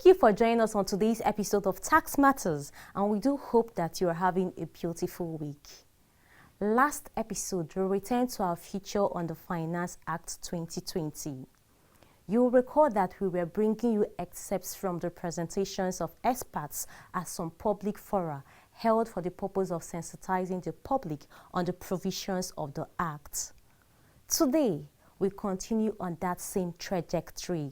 Thank you for joining us on today's episode of Tax Matters, and we do hope that you are having a beautiful week. Last episode, we returned to our feature on the Finance Act 2020. You'll recall that we were bringing you excerpts from the presentations of experts at some public fora held for the purpose of sensitizing the public on the provisions of the Act. Today, we continue on that same trajectory.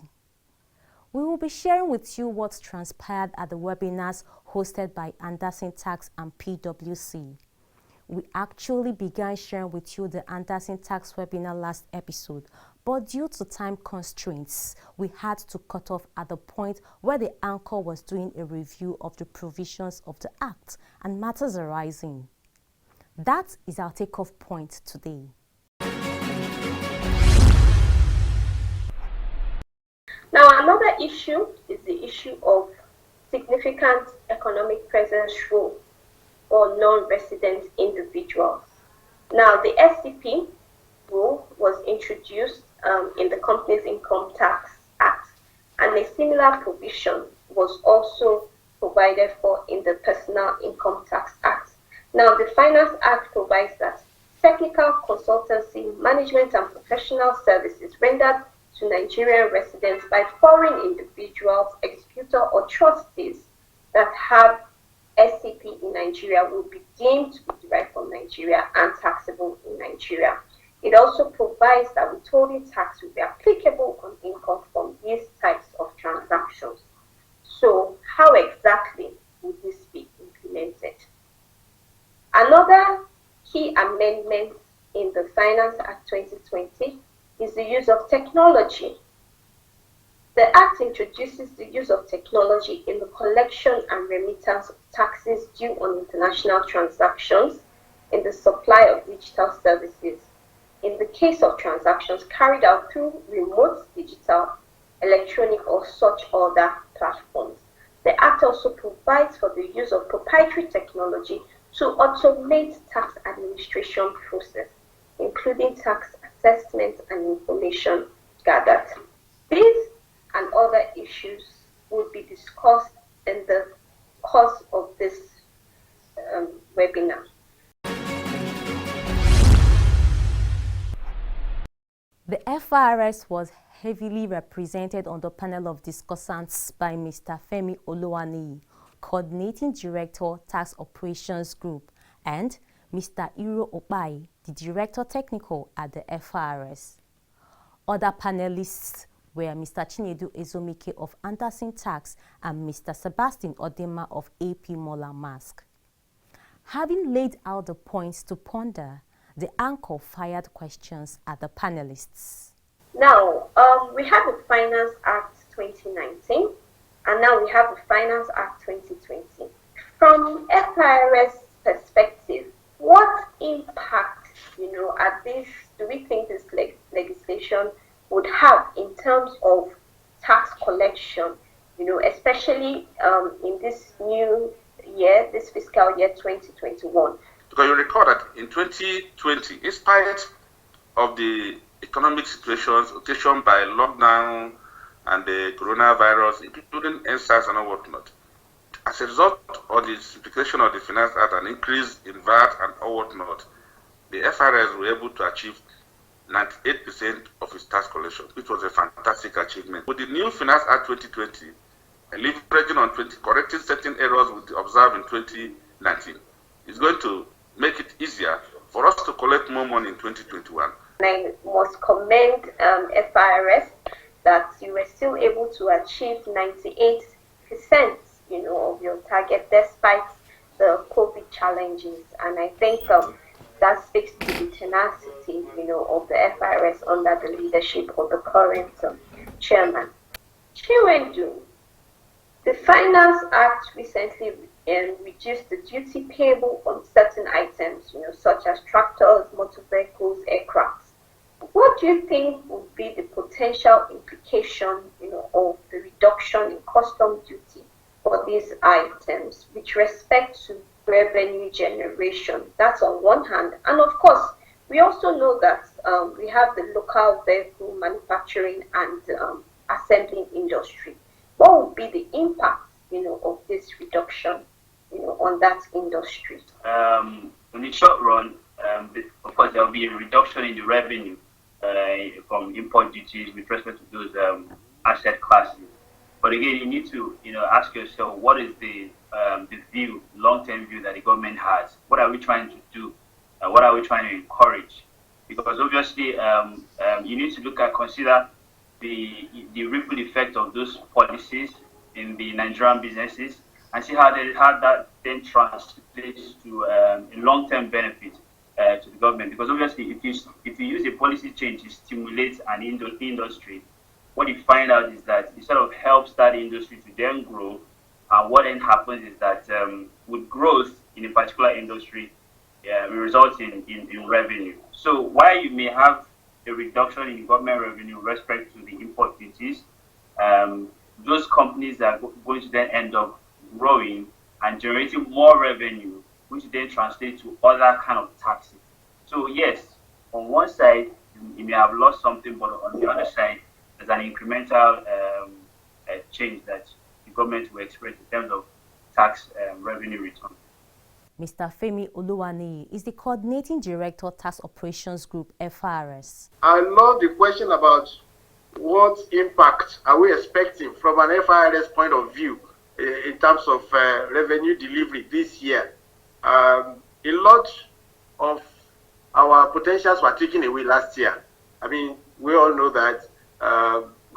We will be sharing with you what transpired at the webinars hosted by Anderson Tax and PwC. We actually began sharing with you the Anderson Tax webinar last episode, but due to time constraints, we had to cut off at the point where the anchor was doing a review of the provisions of the Act and matters arising. That is our takeoff point today. Now, another issue is the issue of significant economic presence rule for non-resident individuals. Now, the SCP rule was introduced in the Companies Income Tax Act, and a similar provision was also provided for in the Personal Income Tax Act. Now, the Finance Act provides that technical consultancy, management, and professional services rendered to Nigerian residents by foreign individuals, executor, or trustees that have SCP in Nigeria will be deemed to be derived from Nigeria and taxable in Nigeria. It also provides that withholding tax will be applicable on income from these types of transactions. So, how exactly would this be implemented? Another key amendment in the Finance Act 2020 is the use of technology. The Act introduces the use of technology in the collection and remittance of taxes due on international transactions, in the supply of digital services, in the case of transactions carried out through remote, digital, electronic, or such other platforms. The Act also provides for the use of proprietary technology to automate tax administration process, including tax assessment and information gathered. These and other issues would be discussed in the course of this webinar. The FIRS was heavily represented on the panel of discussants by Mr. Femi Oluwaniyi, Coordinating Director, Tax Operations Group, and Mr. Iro Opai, the Director Technical at the FIRS. Other panelists were Mr. Chinedu Ezomike of Anderson Tax and Mr. Sebastian Odema of AP Mola Mask. Having laid out the points to ponder, the anchor fired questions at the panelists. Now, we have the Finance Act 2019, and now we have the Finance Act 2020. From FIRS perspective, what impact, at this, do we think this legislation would have in terms of tax collection, especially in this new year, this fiscal year 2021? Because you recall that in 2020, in spite of the economic situations occasioned by lockdown and the coronavirus, including NSAS and whatnot, as a result of the simplification of the Finance Act and increase in VAT and all whatnot, the FIRS were able to achieve 98% of its tax collection, which was a fantastic achievement. With the new Finance Act 2020, leveraging on correcting certain errors we observed in 2019, is going to make it easier for us to collect more money in 2021. I must commend FIRS that you were still able to achieve 98%, of your target despite the COVID challenges, and I think that speaks to the tenacity, of the FIRS under the leadership of the current chairman. Chiwendu, the Finance Act recently reduced the duty payable on certain items, such as tractors, motor vehicles, aircraft. What do you think would be the potential implication, of the reduction in custom duty for these items with respect to revenue generation? That's on one hand. And of course, we also know that we have the local vehicle manufacturing and assembling industry. What would be the impact, of this reduction, on that industry? In the short run, of course, there will be a reduction in the revenue from import duties with respect to those asset classes. But again, you need to, ask yourself, what is the view, long-term view that the government has? What are we trying to do? What are we trying to encourage? Because obviously, you need to consider the ripple effect of those policies in the Nigerian businesses and see how that then translates to a long-term benefit to the government. Because obviously, if you use a policy change to stimulate an industry, what you find out is that it sort of helps that industry to then grow. And what then happens is that with growth in a particular industry, it results in revenue. So while you may have a reduction in government revenue with respect to the import duties, those companies are going to then end up growing and generating more revenue, which then translates to other kind of taxes. So yes, on one side, you may have lost something, but on the other side, there's an incremental change that the government will experience in terms of tax revenue return. Mr. Femi Oluwaniyi is the Coordinating Director, Tax Operations Group, FRS. I love the question about what impact are we expecting from an FRS point of view in terms of revenue delivery this year. A lot of our potentials were taken away last year. I mean, we all know that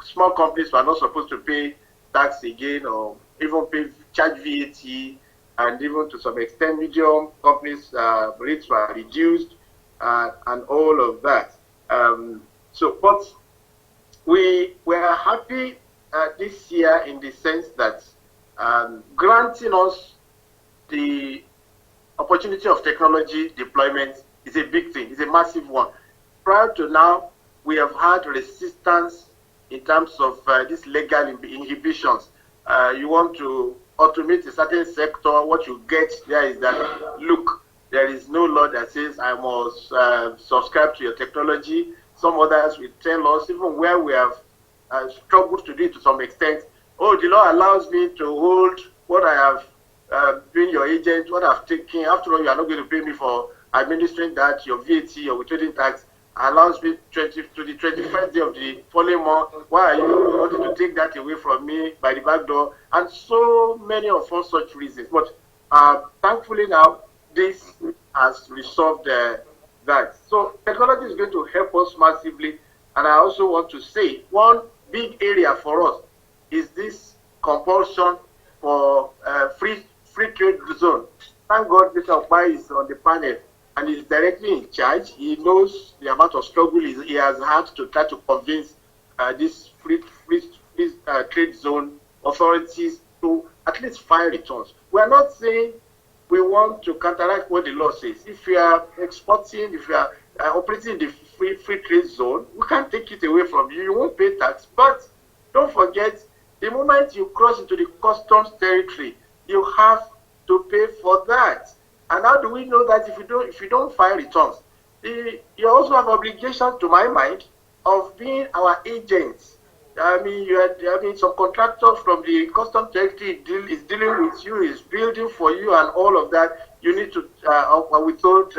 small companies were not supposed to pay tax again or even charge VAT, and even to some extent medium companies rates were reduced and all of that. But we were happy this year in the sense that granting us the opportunity of technology deployment is a big thing, it's a massive one. Prior to now, we have had resistance in terms of these legal inhibitions. You want to automate a certain sector, what you get there is that, look, there is no law that says I must subscribe to your technology. Some others will tell us, even where we have struggled to do it to some extent, oh, the law allows me to hold what I have been your agent, what I've taken. After all, you are not going to pay me for administering that, your VAT, your withholding tax, allows me to the 21st day of the following month. Why are you wanting to take that away from me by the back door? And so many of us such reasons. But thankfully now, this has resolved that. So technology is going to help us massively. And I also want to say one big area for us is this compulsion for free trade zone. Thank God Mr. Okpai is on the panel and is directly in charge. He knows the amount of struggle he has had to try to convince these free trade zone authorities to at least file returns. We are not saying we want to counteract what the law says. If you are exporting, if you are operating in the free trade zone, we can't take it away from you. You won't pay tax. But don't forget, the moment you cross into the customs territory, you have to pay for that. And how do we know that if you don't file returns? You also have obligation, to my mind, of being our agents. I mean, some contractor from the custom territory is dealing with you, is building for you, and all of that. You need to withhold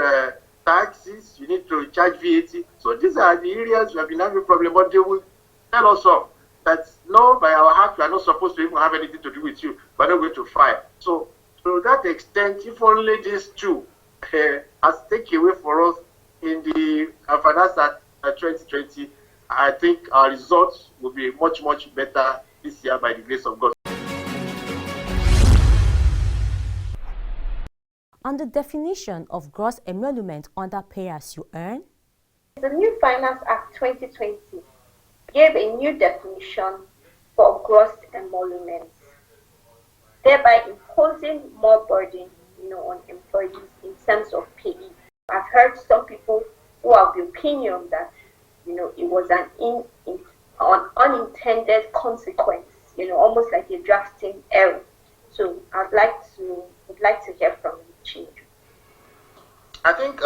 taxes. You need to charge VAT. So these are the areas we have been having a problem. But they will tell us all that no, by our heart, we are not supposed to even have anything to do with you. We're not going to file. So to that extent, if only these two has taken away for us in the finance act 2020, I think our results will be much, much better this year by the grace of God. On the definition of gross emolument under pay as you earn, the new Finance Act 2020 gave a new definition for gross emoluments, thereby imposing more burden, on employees in terms of pay. I've heard some people who have the opinion that, it was an unintended consequence, almost like a drafting error. So would like to hear from you, Chief. I think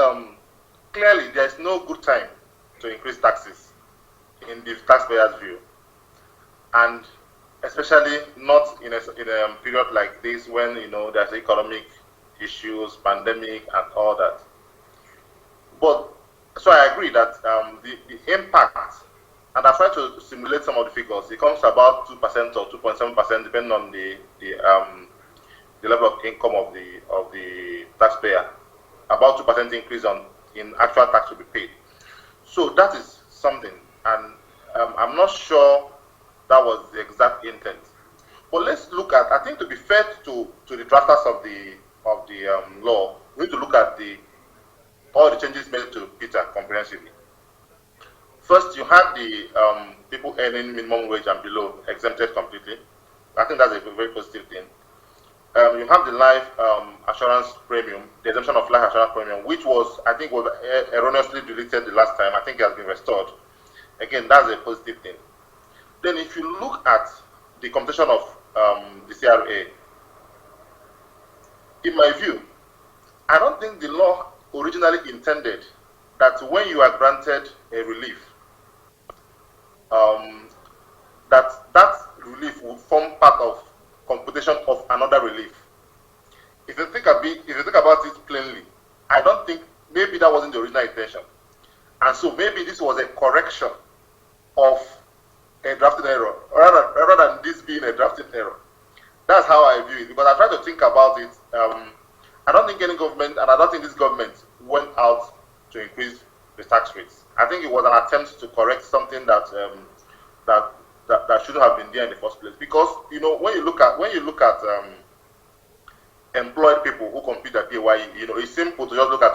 clearly there's no good time to increase taxes in the taxpayer's view. And especially not in a period like this when there's economic issues, pandemic, and all that. But so I agree that the impact, and I tried to simulate some of the figures. It comes to about 2% or 2.7%, depending on the level of income of the taxpayer. About 2% increase in actual tax will be paid. So that is something, and I'm not sure that was the exact intent. But let's look at, I think, to be fair to the drafters of the law, we need to look at all the changes made to Peter comprehensively. First, you had the people earning minimum wage and below exempted completely. I think that's a very positive thing. You have the life assurance premium, the exemption of life assurance premium, which was, I think, was erroneously deleted the last time. I think it has been restored. Again, that's a positive thing. Then, if you look at the computation of the CRA, in my view, I don't think the law originally intended that when you are granted a relief, that relief would form part of computation of another relief. If you think about it plainly, I don't think, maybe that wasn't the original intention. And so maybe this was a correction of a drafting error, rather than this being a drafting error. That's how I view it, because I try to think about it. I don't think any government, and I don't think this government went out to increase the tax rates. I think it was an attempt to correct something that shouldn't have been there in the first place. Because when you look at employed people who compete at PAYE, it's simple to just look at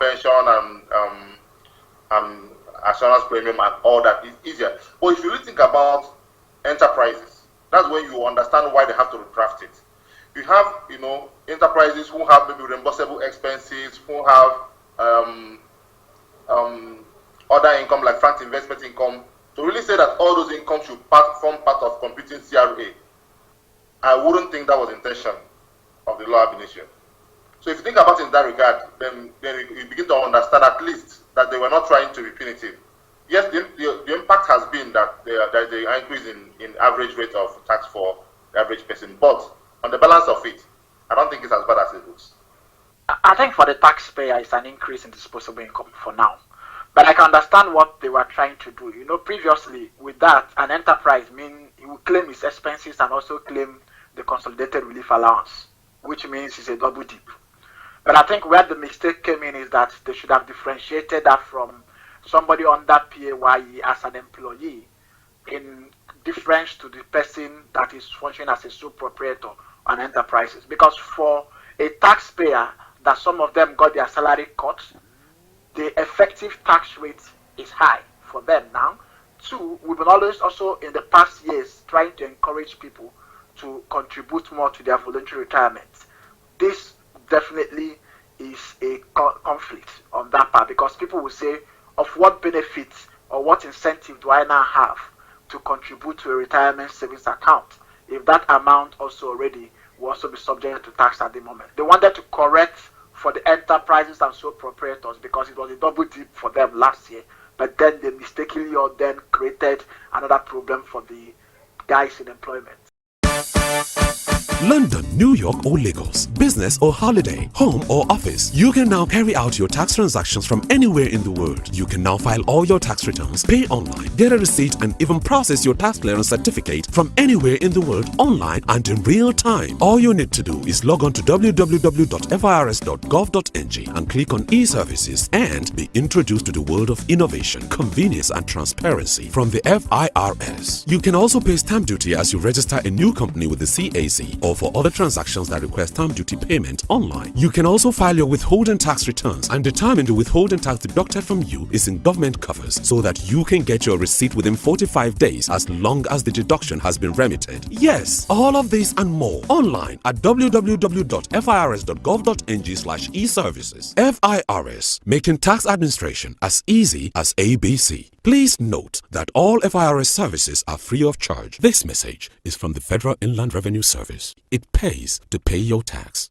pension and assurance premium and all that is easier. But if you really think about enterprises, that's when you understand why they have to redraft it. You have enterprises who have maybe reimbursable expenses, who have other income like frank investment income. To really say that all those incomes should form part of computing CRA, I wouldn't think that was the intention of the law ab initio. So if you think about it in that regard, then you begin to understand at least that they were not trying to be punitive. Yes, the impact has been that there is an increase in average rate of tax for the average person, but on the balance of it, I don't think it's as bad as it looks. I think for the taxpayer, it's an increase in disposable income for now. But I can understand what they were trying to do. Previously, with that, an enterprise he will claim its expenses and also claim the consolidated relief allowance, which means it's a double dip. But I think where the mistake came in is that they should have differentiated that from somebody under PAYE as an employee in difference to the person that is functioning as a sole proprietor on enterprises. Because for a taxpayer, that some of them got their salary cut, the effective tax rate is high for them now. Two, we've been always also in the past years trying to encourage people to contribute more to their voluntary retirement. This definitely is a conflict on that part, because people will say, of what benefits or what incentive do I now have to contribute to a retirement savings account if that amount also already will also be subject to tax at the moment? They wanted to correct for the enterprises and sole proprietors because it was a double dip for them last year, but then they mistakenly or then created another problem for the guys in employment. London, New York or Lagos, business or holiday, home or office, you can now carry out your tax transactions from anywhere in the world. You can now file all your tax returns, pay online, get a receipt and even process your tax clearance certificate from anywhere in the world online and in real time. All you need to do is log on to www.firs.gov.ng and click on e-services and be introduced to the world of innovation, convenience and transparency from the FIRS. You can also pay stamp duty as you register a new company with the CAC or for other transactions that request stamp duty payment online. You can also file your withholding tax returns and determine the withholding tax deducted from you is in government covers so that you can get your receipt within 45 days as long as the deduction has been remitted. Yes, all of this and more online at www.firs.gov.ng/e-services. FIRS, making tax administration as easy as ABC. Please note that all FIRS services are free of charge. This message is from the Federal Inland Revenue Service. It pays to pay your tax.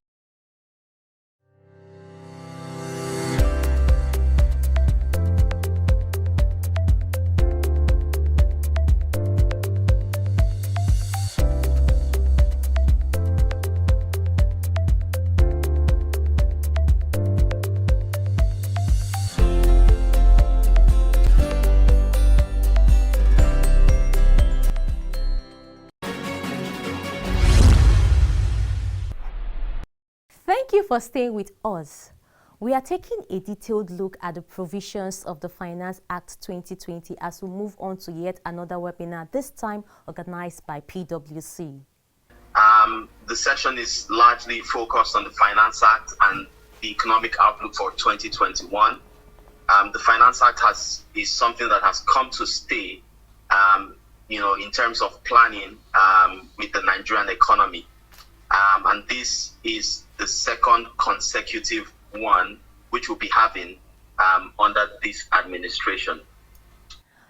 Thank you for staying with us. We are taking a detailed look at the provisions of the Finance Act 2020 as we move on to yet another webinar, this time organized by PwC. The session is largely focused on the Finance Act and the economic outlook for 2021. The Finance Act is something that has come to stay, in terms of planning with the Nigerian economy. And this is the second consecutive one which we'll be having under this administration.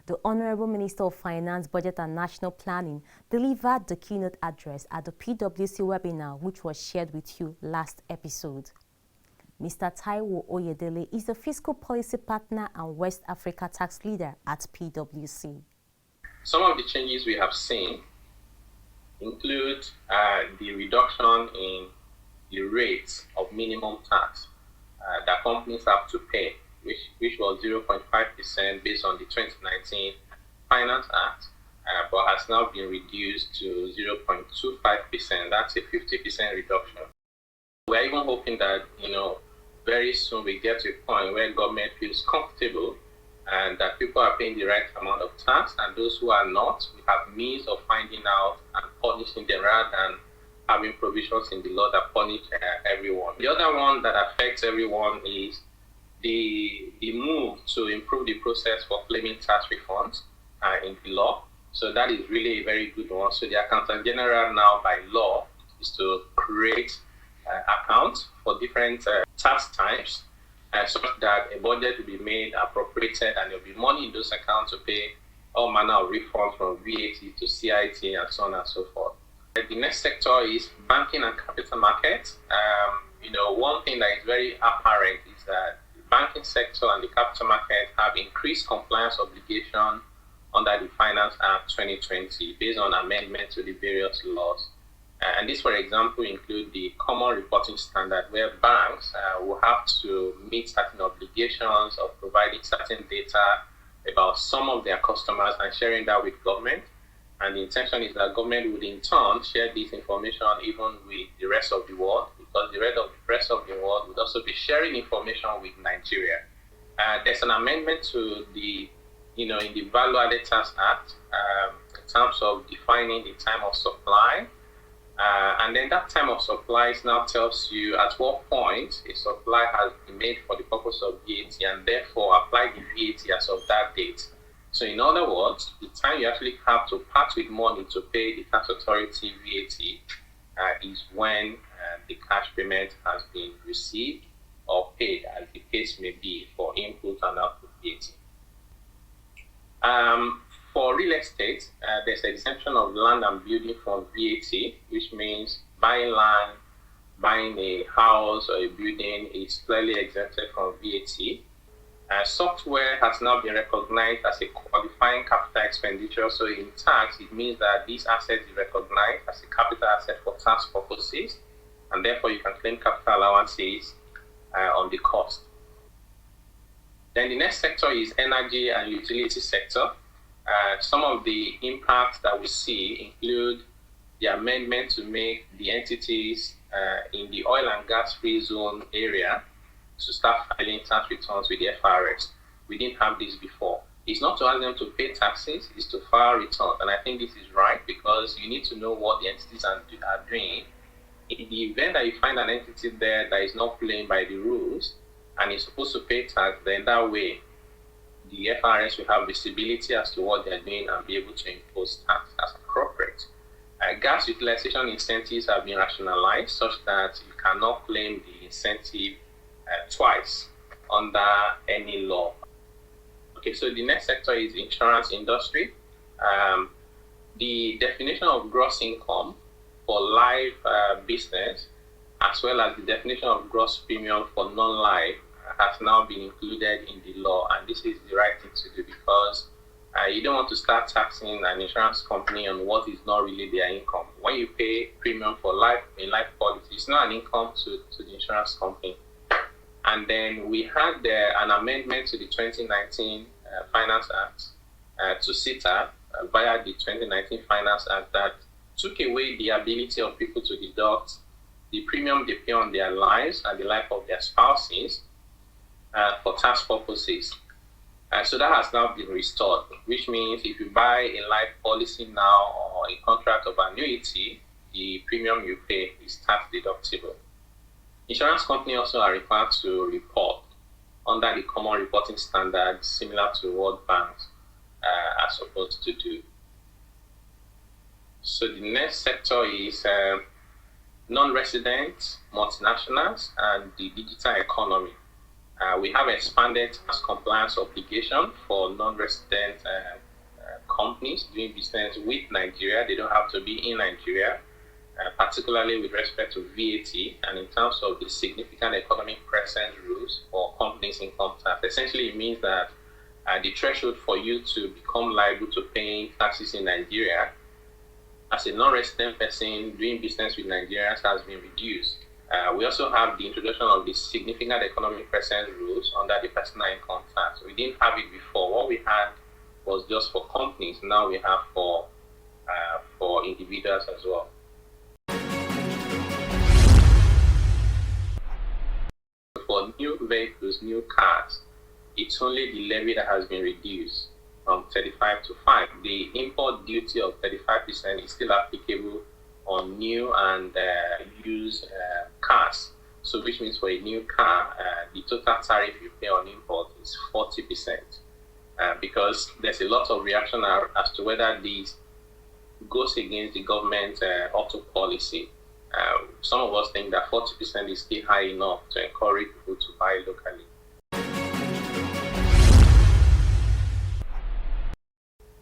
The Honorable Minister of Finance, Budget and National Planning delivered the keynote address at the PwC webinar, which was shared with you last episode. Mr. Taiwo Oyedele is the Fiscal Policy Partner and West Africa Tax Leader at PwC. Some of the changes we have seen include the reduction in the rates of minimum tax that companies have to pay, which was 0.5% based on the 2019 Finance Act, but has now been reduced to 0.25%. That's a 50% reduction. We're even hoping that, very soon we get to a point where government feels comfortable and that people are paying the right amount of tax, and those who are not, we have means of finding out and punishing them rather than having provisions in the law that punish everyone. The other one that affects everyone is the move to improve the process for claiming tax refunds in the law. So that is really a very good one. So the Accountant General now by law is to create accounts for different tax types so that a budget will be made, appropriated, and there will be money in those accounts to pay all manner of refunds from VAT to CIT and so on and so forth. The next sector is banking and capital markets. One thing that is very apparent is that the banking sector and the capital market have increased compliance obligation under the Finance Act 2020 based on amendments to the various laws. And this, for example, include the common reporting standard where banks will have to meet certain obligations of providing certain data about some of their customers and sharing that with government. And the intention is that government would in turn share this information even with the rest of the world, because the rest of the world would also be sharing information with Nigeria. There's an amendment to the, in the Value Added Tax Act in terms of defining the time of supply. And then that time of supply now tells you at what point a supply has been made for the purpose of VAT and therefore apply the VAT as of that date. So in other words, the time you actually have to part with money to pay the tax authority VAT is when the cash payment has been received or paid, as the case may be, for input and output VAT. For real estate, there's exemption of land and building from VAT, which means buying land, buying a house or a building is clearly exempted from VAT. Software has now been recognized as a qualifying capital expenditure. So in tax, it means that this asset is recognized as a capital asset for tax purposes, and therefore you can claim capital allowances on the cost. Then the next sector is energy and utility sector. Some of the impacts that we see include the amendment to make the entities in the oil and gas free zone area to start filing tax returns with the FRS. We didn't have this before. It's not to ask them to pay taxes, it's to file returns. And I think this is right because you need to know what the entities are doing. In the event that you find an entity there that is not playing by the rules and is supposed to pay tax, then that way the FRS will have visibility as to what they're doing and be able to impose tax as appropriate. Gas utilization incentives have been rationalized such that you cannot claim the incentive twice under any law. Okay, so the next sector is insurance industry. The definition of gross income for life business, as well as the definition of gross premium for non-life, has now been included in the law, and this is the right thing to do because you don't want to start taxing an insurance company on what is not really their income. When you pay premium for life in life policy, it's not an income to the insurance company. And then we had an amendment to the 2019 Finance Act to CITA via the 2019 Finance Act that took away the ability of people to deduct the premium they pay on their lives and the life of their spouses for tax purposes. So that has now been restored, which means if you buy a life policy now or a contract of annuity, the premium you pay is tax deductible. Insurance companies also are required to report under the common reporting standards similar to what banks are supposed to do. So the next sector is non-resident, multinationals, and the digital economy. We have expanded tax compliance obligation for non-resident companies doing business with Nigeria. They don't have to be in Nigeria, particularly with respect to VAT and in terms of the significant economic presence rules for companies' income tax. Essentially, it means that the threshold for you to become liable to paying taxes in Nigeria as a non-resident person doing business with Nigerians has been reduced. We also have the introduction of the significant economic presence rules under the personal income tax. We didn't have it before. What we had was just for companies. Now we have for individuals as well. For new vehicles, new cars, it's only the levy that has been reduced from 35 to 5. The import duty of 35% is still applicable on new and used cars. So which means for a new car, the total tariff you pay on import is 40%. Because there's a lot of reaction as to whether this goes against the government auto policy. Some of us think that 40% is still high enough to encourage people to buy locally.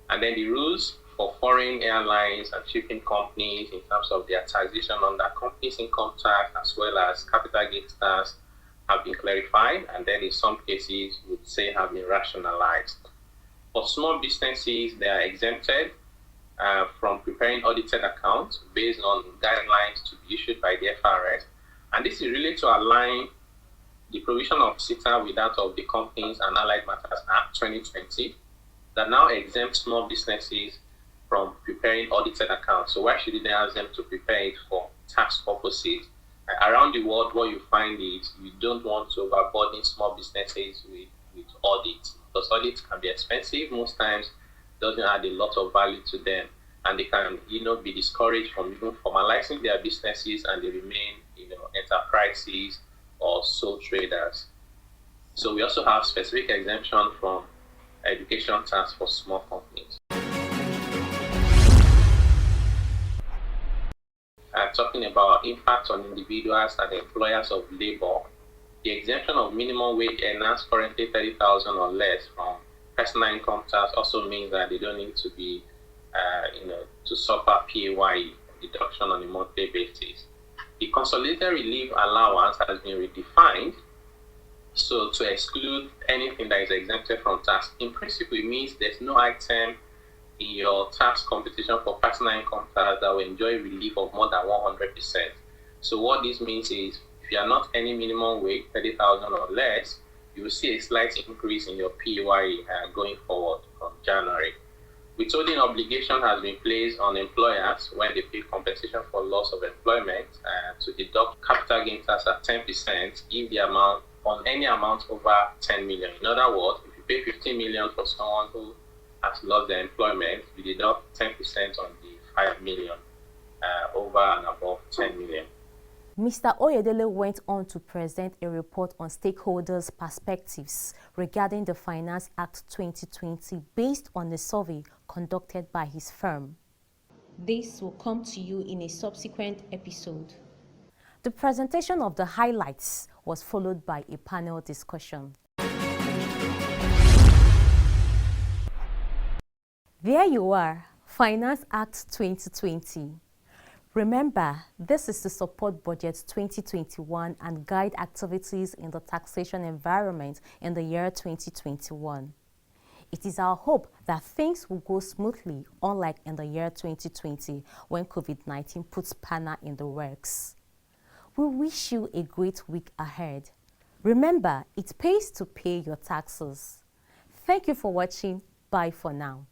And then the rules for foreign airlines and shipping companies in terms of their taxation under companies' income tax as well as capital gains tax have been clarified, and then in some cases would say have been rationalized. For small businesses, they are exempted from preparing audited accounts based on guidelines to be issued by the FRS. And this is really to align the provision of CITA with that of the Companies and Allied Matters Act 2020 that now exempts small businesses from preparing audited accounts. So why should they ask them to prepare it for tax purposes? Around the world, what you find is you don't want to overburden small businesses with audits, because audits can be expensive. Most times, doesn't add a lot of value to them, and they can, be discouraged from even formalizing their businesses, and they remain, enterprises or sole traders. So we also have specific exemption from education tax for small companies. Talking about impact on individuals and employers of labor, the exemption of minimum wage earners currently 30,000 or less from personal income tax also means that they don't need to be, to suffer PAYE deduction on a monthly basis. The consolidated relief allowance has been redefined, so to exclude anything that is exempted from tax. In principle, it means there's no item in your tax computation for personal income tax that will enjoy relief of more than 100%. So what this means is, if you are not earning minimum wage, 30,000 or less, you will see a slight increase in your PAYE going forward from January. Withholding obligation has been placed on employers when they pay compensation for loss of employment to deduct capital gain tax at 10% if the amount on any amount over 10 million. In other words, if you pay 15 million for someone who has lost their employment, you deduct 10% on the 5 million over and above 10 million. Mr. Oyedele went on to present a report on stakeholders' perspectives regarding the Finance Act 2020 based on a survey conducted by his firm. This will come to you in a subsequent episode. The presentation of the highlights was followed by a panel discussion. There you are, Finance Act 2020. Remember, this is to support Budget 2021 and guide activities in the taxation environment in the year 2021. It is our hope that things will go smoothly, unlike in the year 2020 when COVID-19 puts spanner in the works. We wish you a great week ahead. Remember, it pays to pay your taxes. Thank you for watching. Bye for now.